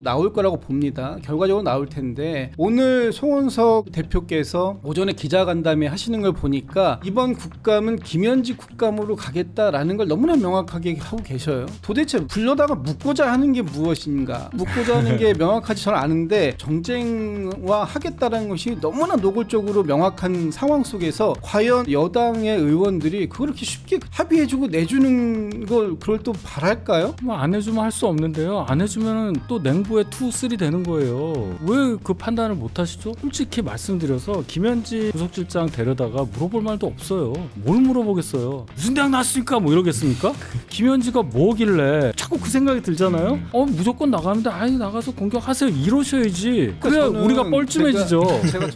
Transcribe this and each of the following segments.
나올 거라고 봅니다. 결과적으로 나올 텐데 오늘 송원석 대표께서 오전에 기자간담회 하시는 걸 보니까 이번 국감은 김현지 국감으로 가겠다라는 걸 너무나 명확하게 하고 계셔요. 도대체 불러다가 묻고자 하는 게 무엇인가? 묻고자 하는 게 명확하지 저는 않은데 정쟁화 하겠다라는 것이 너무나 노골적으로 명확한 상황 속에서 과연 여당의 의원들이 그렇게 쉽게 합의해주고 내주는 걸 그걸 또 바랄까요? 뭐 안 해주면 할 수 없는데요. 안 해주면 또 냉부에 2, 3 되는 거예요. 왜 그 판단을 못 하시죠? 솔직히 말씀드려서 김현지 부속실장 데려다가 물어볼 말도 없어요. 뭘 물어보겠어요? 무슨 대학 나왔습니까? 뭐 이러겠습니까? 김현지가 뭐길래 자꾸 그 생각이 들잖아요. 무조건 나가는데 아예 나가서 공격하세요 이러셔야지. 그래야 우리가 뻘쭘해지죠. 제가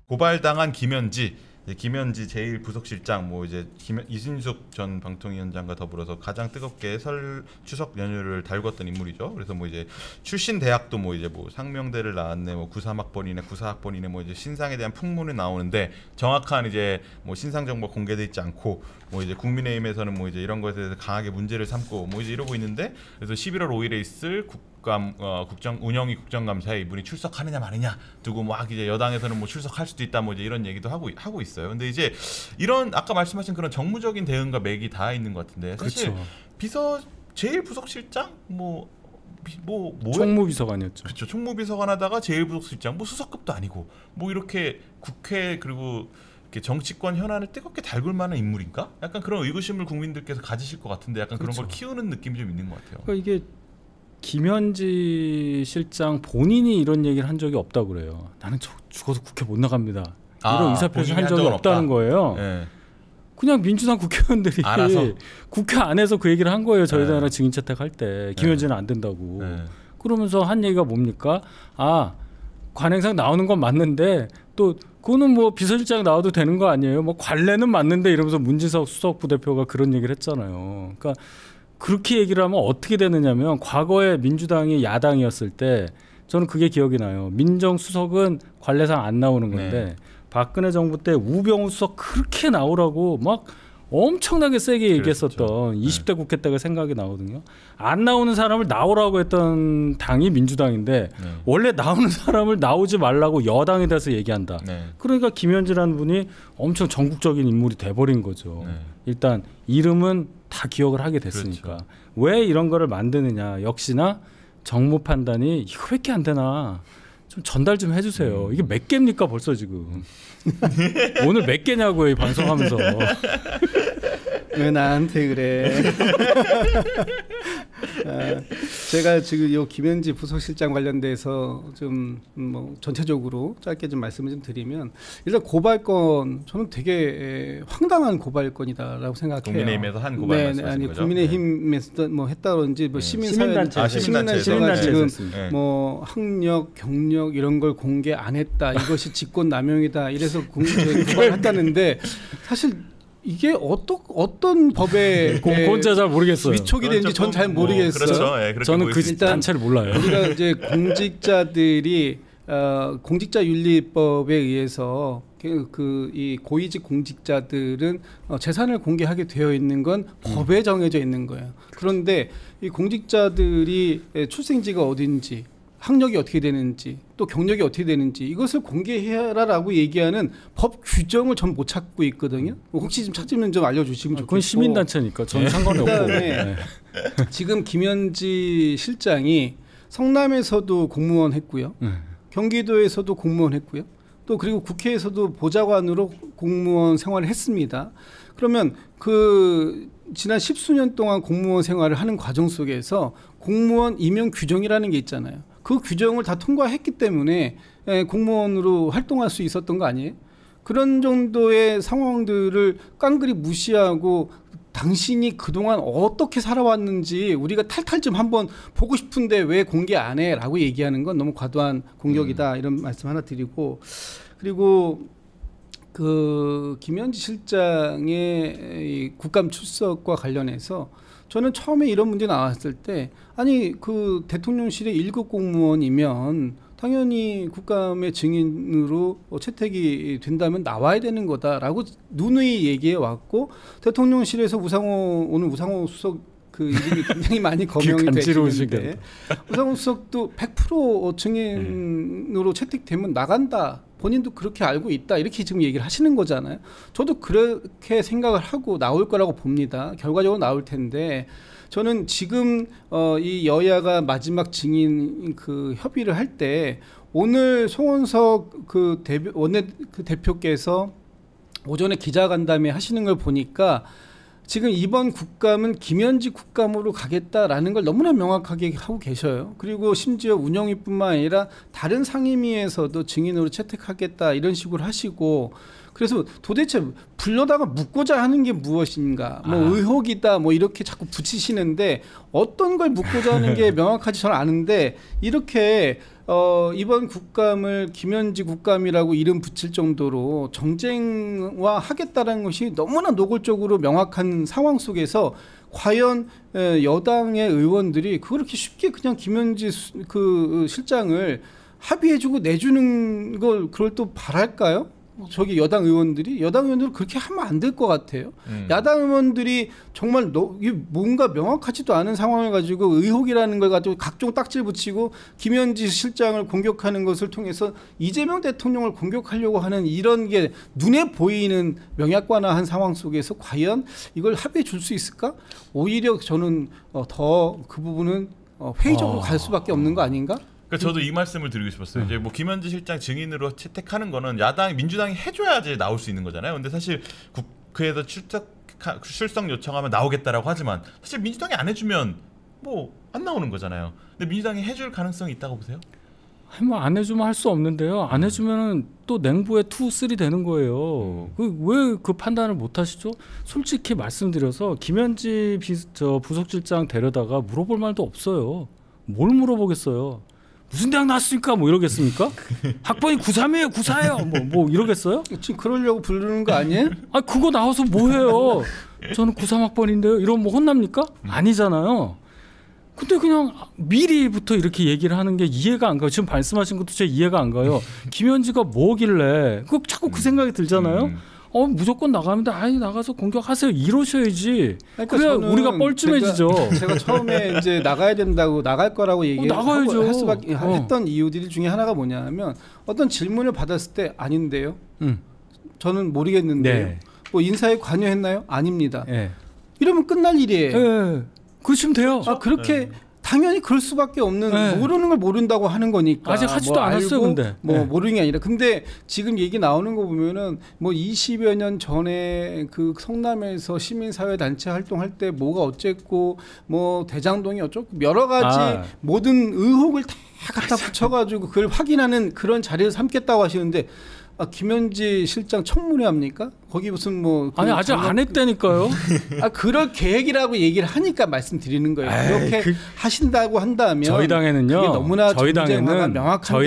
고발당한 김현지 제1부속실장 뭐 이제 이순숙 전 방통위원장과 더불어서 가장 뜨겁게 설 추석 연휴를 달궜던 인물이죠. 그래서 뭐 이제 출신 대학도 뭐 이제 뭐 상명대를 나왔네, 뭐 93학번이네, 94학번이네, 뭐 이제 신상에 대한 풍문이 나오는데 정확한 이제 뭐 신상 정보 공개돼 있지 않고 뭐 이제 국민의힘에서는 뭐 이제 이런 것에 대해서 강하게 문제를 삼고 뭐 이제 이러고 있는데, 그래서 11월 5일에 있을 운영위 국정감사에 이분이 출석하느냐 마느냐 두고 막 이제 여당에서는 뭐 출석할 수도 있다 뭐 이제 이런 얘기도 하고 있어요. 근데 이제 이런 아까 말씀하신 그런 정무적인 대응과 맥이 다 있는 것 같은데 사실 그렇죠. 제1부속실장 뭐 총무비서관이었죠. 그렇죠. 총무비서관 하다가 제1부속실장 뭐 수석급도 아니고 뭐 이렇게 국회 그리고 이렇게 정치권 현안을 뜨겁게 달굴 만한 인물인가? 약간 그런 의구심을 국민들께서 가지실 것 같은데 약간 그렇죠. 그런 걸 키우는 느낌이 좀 있는 것 같아요. 그러니까 이게 김현지 실장 본인이 이런 얘기를 한 적이 없다고 그래요. 나는 죽어도 국회 못 나갑니다. 이런 의사표시 한 적이 없다는 거예요. 네. 그냥 민주당 국회의원들이 알아서. 국회 안에서 그 얘기를 한 거예요. 저희들이랑 네. 증인 채택할 때 김현지는 안 된다고. 네. 그러면서 한 얘기가 뭡니까? 관행상 나오는 건 맞는데 또 그거는 뭐 비서실장 나와도 되는 거 아니에요? 뭐 관례는 맞는데 이러면서 문진석 수석 부대표가 그런 얘기를 했잖아요. 그러니까 그렇게 얘기를 하면 어떻게 되느냐면 과거에 민주당이 야당이었을 때 저는 그게 기억이 나요. 민정수석은 관례상 안 나오는 건데 네. 박근혜 정부 때 우병우 수석 그렇게 나오라고 막 엄청나게 세게 얘기했었던 20대 국회 때가 생각이 나거든요. 안 나오는 사람을 나오라고 했던 당이 민주당인데 원래 나오는 사람을 나오지 말라고 여당에 대해서 얘기한다. 그러니까 김현지라는 분이 엄청 전국적인 인물이 돼버린 거죠. 일단 이름은 다 기억을 하게 됐으니까. 그렇죠. 왜 이런 거를 만드느냐. 역시나 정무 판단이 이거밖에 안 되나. 좀 전달 좀 해주세요. 이게 몇 개입니까 벌써 지금. 오늘 몇 개냐고요 이 방송하면서. 왜 나한테 그래. 제가 지금 요 김현지 부속실장 관련돼서 좀 뭐 전체적으로 짧게 좀 말씀을 좀 드리면, 일단 고발건 저는 되게 황당한 고발건이다라고 생각해요. 국민의힘에서 한 고발 말씀하신 아니 거죠? 국민의힘에서 뭐 했다든지 뭐 시민단체가 시민단체에서 지금 뭐 학력, 경력 이런 걸 공개 안 했다. 이것이 직권남용이다. 이래서 고발했다는데 사실. 이게 어떤 법에 그건 잘 모르겠어요. 위촉이 되는지 전 잘 모르겠어요. 그렇죠. 네, 저는 그 단체를 몰라요. 우리가 이제 공직자들이 공직자윤리법에 의해서 이 고위직 공직자들은 재산을 공개하게 되어 있는 건 법에 정해져 있는 거예요. 그런데 이 공직자들이 출생지가 어딘지, 학력이 어떻게 되는지, 또 경력이 어떻게 되는지 이것을 공개해라라고 얘기하는 법 규정을 전 못 찾고 있거든요. 혹시 좀 찾으면 좀 알려주시면 좋겠고. 그건 시민단체니까 저는 상관이 없고. 네. 지금 김현지 실장이 성남에서도 공무원 했고요. 경기도에서도 공무원 했고요. 또 그리고 국회에서도 보좌관으로 공무원 생활을 했습니다. 그러면 그 지난 10수년 동안 공무원 생활을 하는 과정 속에서 공무원 임용 규정이라는 게 있잖아요. 그 규정을 다 통과했기 때문에 공무원으로 활동할 수 있었던 거 아니에요? 그런 정도의 상황들을 깡그리 무시하고 당신이 그동안 어떻게 살아왔는지 우리가 탈탈 좀 한번 보고 싶은데 왜 공개 안 해? 라고 얘기하는 건 너무 과도한 공격이다. 이런 말씀 하나 드리고, 그리고 그 김현지 실장의 이 국감 출석과 관련해서 저는 처음에 이런 문제 나왔을 때 아니 그 대통령실의 1급 공무원이면 당연히 국감의 증인으로 채택이 된다면 나와야 되는 거다라고 누누이 얘기해 왔고 대통령실에서 오늘 우상호 수석 그 이름이 굉장히 많이 거명이 되시는데 우상호 수석도 100% 증인으로 채택되면 나간다. 본인도 그렇게 알고 있다. 이렇게 지금 얘기를 하시는 거잖아요. 저도 그렇게 생각을 하고 나올 거라고 봅니다. 결과적으로 나올 텐데 저는 지금 이 여야가 마지막 증인 그 협의를 할 때 오늘 송원석 그 대표께서 오전에 기자간담회 하시는 걸 보니까 지금 이번 국감은 김현지 국감으로 가겠다라는 걸 너무나 명확하게 하고 계셔요. 그리고 심지어 운영위뿐만 아니라 다른 상임위에서도 증인으로 채택하겠다 이런 식으로 하시고 그래서 도대체 불러다가 묻고자 하는 게 무엇인가 뭐 의혹이다 뭐 이렇게 자꾸 붙이시는데 어떤 걸 묻고자 하는 게 명확하지 저는 아는데 이렇게 이번 국감을 김현지 국감이라고 이름 붙일 정도로 정쟁화하겠다는 것이 너무나 노골적으로 명확한 상황 속에서 과연 여당의 의원들이 그렇게 쉽게 그냥 김현지 그 실장을 합의해주고 내주는 걸 그걸 또 바랄까요? 저기 여당 의원들이 그렇게 하면 안 될 것 같아요. 야당 의원들이 정말 뭔가 명확하지도 않은 상황을 가지고 의혹이라는 걸 가지고 각종 딱지를 붙이고 김현지 실장을 공격하는 것을 통해서 이재명 대통령을 공격하려고 하는 이런 게 눈에 보이는 명약관화한 상황 속에서 과연 이걸 합의해 줄 수 있을까? 오히려 저는 더 그 부분은 회의적으로 갈 수밖에 없는 거 아닌가? 그러니까 저도 이 말씀을 드리고 싶었어요. 이제 뭐 김현지 실장 증인으로 채택하는 거는 민주당이 해줘야지 나올 수 있는 거잖아요. 근데 사실 국회에서 출석 요청하면 나오겠다라고 하지만 사실 민주당이 안 해주면 뭐 안 나오는 거잖아요. 근데 민주당이 해줄 가능성이 있다고 보세요? 뭐 안 해주면 할 수 없는데요. 안 해주면은 또 냉부에 2, 3 되는 거예요. 왜 그 판단을 못 하시죠? 솔직히 말씀드려서 김현지 부속실장 데려다가 물어볼 말도 없어요. 뭘 물어보겠어요? 무슨 대학 나왔습니까? 뭐 이러겠습니까? 학번이 93이에요, 94예요. 뭐 이러겠어요? 지금 그러려고 부르는 거 아니에요? 아 그거 나와서 뭐해요? 저는 93학번인데요. 이러면 뭐 혼납니까? 아니잖아요. 근데 그냥 미리부터 이렇게 얘기를 하는 게 이해가 안 가요. 지금 말씀하신 것도 제 이해가 안 가요. 김현지가 뭐길래 자꾸 그 생각이 들잖아요. 무조건 나가면 나가서 공격하세요 이러셔야지. 그러니까 그래야 우리가 뻘쭘해지죠. 제가 처음에 이제 나가야 된다고 나갈 거라고 나가야죠. 했던 이유들 중에 하나가 뭐냐면 어떤 질문을 받았을 때 아닌데요. 저는 모르겠는데요. 네. 뭐 인사에 관여했나요? 아닙니다. 네. 이러면 끝날 일이에요. 네. 그러시면 돼요. 그렇게 당연히 그럴 수밖에 없는 모르는 걸 모른다고 하는 거니까. 아직 하지도 않았어요, 근데. 모르는 게 아니라. 근데 지금 얘기 나오는 거 보면은 뭐 20여 년 전에 그 성남에서 시민사회 단체 활동할 때 뭐가 어쨌고 뭐 대장동이 어쩌고 여러 가지 모든 의혹을 다 갖다 붙여가지고 그걸 확인하는 그런 자리를 삼겠다고 하시는데. 김현지 실장 청문회 합니까? 거기 무슨 아니 아직 안 했다니까요. 그럴 계획이라고 얘기를 하니까 말씀드리는 거예요. 그렇게 하신다고 한다면 저희 당에는요. 너무나 저희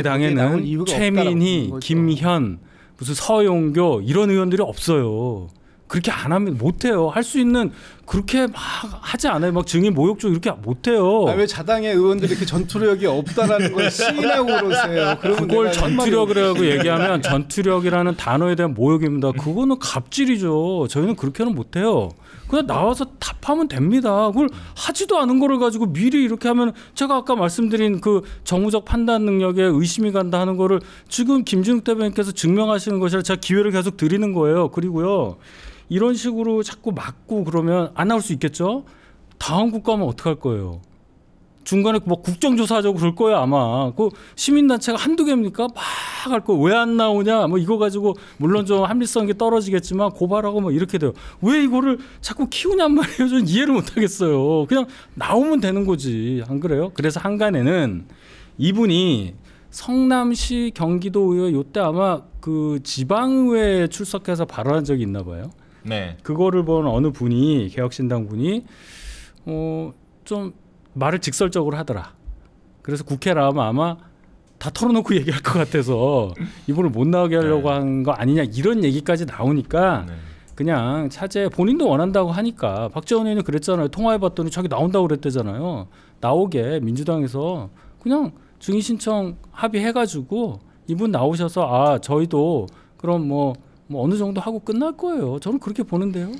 당에는 최민희, 김현, 무슨 서용교 이런 의원들이 없어요. 그렇게 안 하면 못해요. 할 수 있는 그렇게 막 하지 않아요. 막 증인 모욕 중 이렇게 못해요. 왜 자당의 의원들이 이렇게 전투력이 없다라는 걸 시인하고 그러세요. 그걸 전투력이라고 얘기하면 전투력이라는 단어에 대한 모욕입니다. 그거는 갑질이죠. 저희는 그렇게는 못해요. 그냥 나와서 답하면 됩니다. 그걸 하지도 않은 거를 가지고 미리 이렇게 하면 제가 아까 말씀드린 그 정무적 판단 능력에 의심이 간다 하는 거를 지금 김진욱 대변인께서 증명하시는 것이라 제가 기회를 계속 드리는 거예요. 그리고요. 이런 식으로 자꾸 막고 그러면 안 나올 수 있겠죠? 다음 국감은 어떻게 할 거예요? 중간에 뭐 국정조사하자고 그럴 거예요 아마. 그 시민단체가 한두 개입니까? 막 할 거예요. 왜 안 나오냐? 뭐 이거 가지고 물론 좀 합리성이 떨어지겠지만 고발하고 뭐 이렇게 돼요. 왜 이거를 자꾸 키우냔 말이에요. 저는 이해를 못 하겠어요. 그냥 나오면 되는 거지. 안 그래요? 그래서 한간에는 이분이 성남시 경기도의회 요때 아마 그 지방의회에 출석해서 발언한 적이 있나 봐요. 네. 그거를 본 어느 분이 개혁신당 분이 좀 말을 직설적으로 하더라. 그래서 국회라 하면 아마 다 털어놓고 얘기할 것 같아서 이분을 못 나오게 하려고 한 거 아니냐 이런 얘기까지 나오니까 그냥 차제 본인도 원한다고 하니까 박지원 의원이 그랬잖아요. 통화해봤더니 자기 나온다고 그랬대잖아요. 나오게 민주당에서 그냥 증인 신청 합의해가지고 이분 나오셔서 아 저희도 그럼 뭐 어느 정도 하고 끝날 거예요. 저는 그렇게 보는데요.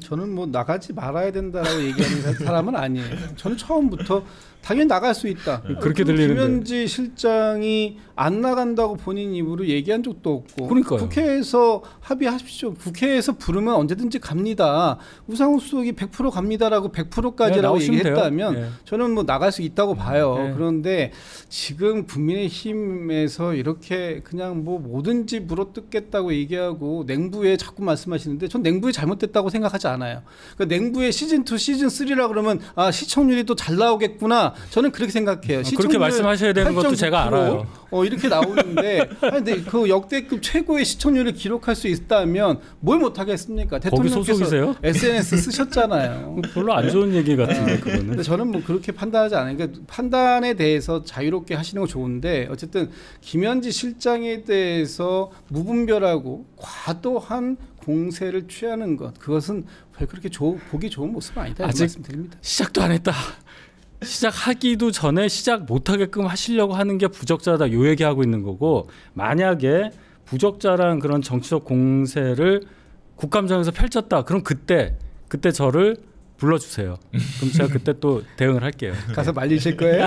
저는 뭐 나가지 말아야 된다라고 얘기하는 사람은 아니에요. 저는 처음부터 당연히 나갈 수 있다. 그렇게 들리는데 김현지 실장이 안 나간다고 본인 입으로 얘기한 적도 없고 그러니까요. 국회에서 합의하십시오. 국회에서 부르면 언제든지 갑니다. 우상호 수석이 100% 갑니다라고 100%까지라고 얘기했다면 네. 저는 뭐 나갈 수 있다고 봐요. 네. 그런데 지금 국민의힘에서 이렇게 그냥 뭐 뭐든지 물어뜯겠다고 얘기하고 냉부에 자꾸 말씀하시는데 전 냉부에 잘못됐다고 생각하지 않아요. 그러니까 냉부에 시즌2, 시즌3라 그러면 아 시청률이 또 잘 나오겠구나. 저는 그렇게 생각해요. 그렇게 말씀하셔야 되는 것도 제가 알아요. 이렇게 나오는데 근데 그 역대급 최고의 시청률을 기록할 수 있다면 뭘 못하겠습니까? 대통령께서 SNS 쓰셨잖아요. 별로 안 좋은 얘기 같은데 그거는. 근데 저는 뭐 그렇게 판단하지 않아요. 그러니까 판단에 대해서 자유롭게 하시는 거 좋은데 어쨌든 김현지 실장에 대해서 무분별하고 과도한 공세를 취하는 것 그것은 별 그렇게 보기 좋은 모습은 아니다. 아직 말씀드립니다. 시작도 안 했다. 시작하기도 전에 시작 못하게끔 하시려고 하는 게 부적자다 요 얘기하고 있는 거고 만약에 부적자란 그런 정치적 공세를 국감장에서 펼쳤다. 그럼 그때 저를 불러주세요. 그럼 제가 그때 또 대응을 할게요. 가서 말리실 거예요?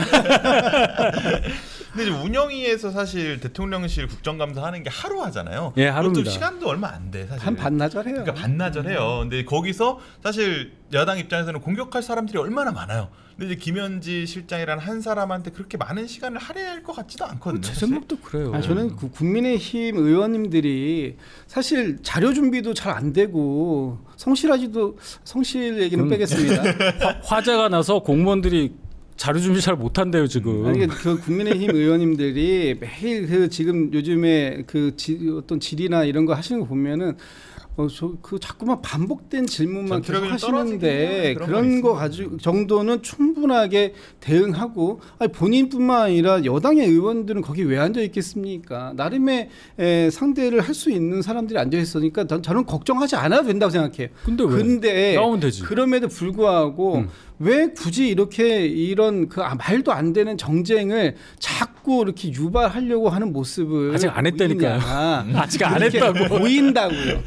근데 이제 운영위에서 사실 대통령실 국정감사하는 게 하루 하잖아요. 예, 하루입니다. 그것도 시간도 얼마 안 돼 사실. 한 반나절 해요. 그러니까 반나절해요. 근데 거기서 사실 야당 입장에서는 공격할 사람들이 얼마나 많아요. 근데 이제 김현지 실장이라는 한 사람한테 그렇게 많은 시간을 할애할 것 같지도 않거든요. 제 생각도 그래요. 저는 국민의힘 의원님들이 사실 자료 준비도 잘 안 되고 성실 얘기는 빼겠습니다. 화제가 나서 공무원들이 자료 준비 잘 못한대요 지금. 아니 그 국민의힘 의원님들이 매일 그 지금 요즘에 어떤 질의나 이런 거 하시는 거 보면은 그 자꾸만 반복된 질문만 계속 하시는데 그런 거 가지고 정도는 충분하게 대응하고 아니 본인뿐만 아니라 여당의 의원들은 거기 왜 앉아 있겠습니까? 나름의 상대를 할 수 있는 사람들이 앉아 있으니까 저는 걱정하지 않아도 된다고 생각해요. 근데 나오면 되지. 그럼에도 불구하고 왜 굳이 이런 말도 안 되는 정쟁을 자꾸 이렇게 유발하려고 하는 모습을 아직 안 했다니까요. 아직 안 했다고 보인다고요.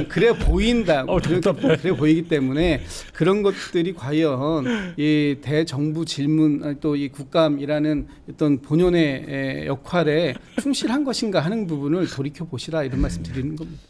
그래 보인다고. 그래 보이기 때문에 그런 것들이 과연 이 대정부 질문 또 이 국감이라는 어떤 본연의 역할에 충실한 것인가 하는 부분을 돌이켜 보시라 이런 말씀 드리는 겁니다.